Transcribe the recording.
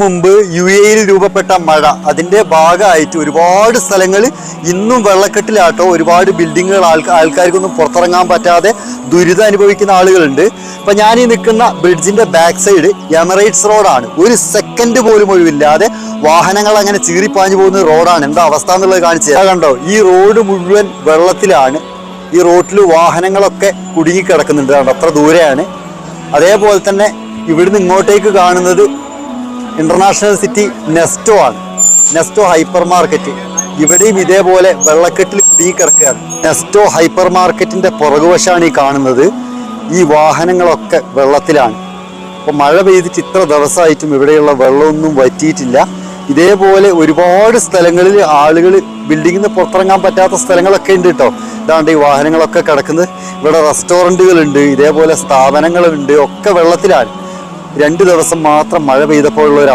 മുമ്പ് UAE രൂപപ്പെട്ട മഴ അതിന്റെ ഭാഗമായിട്ട് ഒരുപാട് സ്ഥലങ്ങൾ ഇന്നും വെള്ളക്കെട്ടിലാട്ടോ. ഒരുപാട് ബിൽഡിങ്ങുകൾ ആൾക്കാർക്കൊന്നും പുറത്തിറങ്ങാൻ പറ്റാതെ ദുരിതം അനുഭവിക്കുന്ന ആളുകളുണ്ട്. അപ്പൊ ഞാൻ ഈ നിൽക്കുന്ന ബ്രിഡ്ജിന്റെ ബാക്ക് സൈഡ് എമിറേറ്റ്സ് റോഡാണ്. ഒരു സെക്കൻഡ് പോലും ഒഴിവില്ലാതെ വാഹനങ്ങൾ അങ്ങനെ ചീറിപ്പാഞ്ഞു പോകുന്ന റോഡാണ്. എന്താ അവസ്ഥ എന്നുള്ളത് കാണിച്ചു കണ്ടോ. ഈ റോഡ് മുഴുവൻ വെള്ളത്തിലാണ്. ഈ റോഡിൽ വാഹനങ്ങളൊക്കെ കുടുങ്ങിക്കിടക്കുന്നുണ്ട്. അത്ര ദൂരെയാണ്. അതേപോലെ തന്നെ ഇവിടുന്ന് ഇങ്ങോട്ടേക്ക് കാണുന്നത് ഇന്റർനാഷണൽ സിറ്റി നെസ്റ്റോ ആണ്. നെസ്റ്റോ ഹൈപ്പർ മാർക്കറ്റ് ഇവിടെയും ഇതേപോലെ വെള്ളക്കെട്ടിൽ കുടുങ്ങിക്കിടക്കുകയാണ്. നെസ്റ്റോ ഹൈപ്പർ മാർക്കറ്റിന്റെ പുറകുവശമാണ് ഈ കാണുന്നത്. ഈ വാഹനങ്ങളൊക്കെ വെള്ളത്തിലാണ്. അപ്പോൾ മഴ പെയ്തിട്ട് ഇത്ര ദിവസമായിട്ടും ഇവിടെയുള്ള വെള്ളമൊന്നും വറ്റിയിട്ടില്ല. ഇതേപോലെ ഒരുപാട് സ്ഥലങ്ങളിൽ ആളുകൾ ബിൽഡിങ്ങിൽ നിന്ന് പുറത്തിറങ്ങാൻ പറ്റാത്ത സ്ഥലങ്ങളൊക്കെ ഉണ്ട് കേട്ടോ. ഇതാണ്ട് ഈ വാഹനങ്ങളൊക്കെ കിടക്കുന്നത്. ഇവിടെ റെസ്റ്റോറൻറ്റുകളുണ്ട്, ഇതേപോലെ സ്ഥാപനങ്ങളുണ്ട്, ഒക്കെ വെള്ളത്തിലാണ്. 2 ദിവസം മാത്രം മഴ പെയ്തപ്പോഴുള്ള ഒരു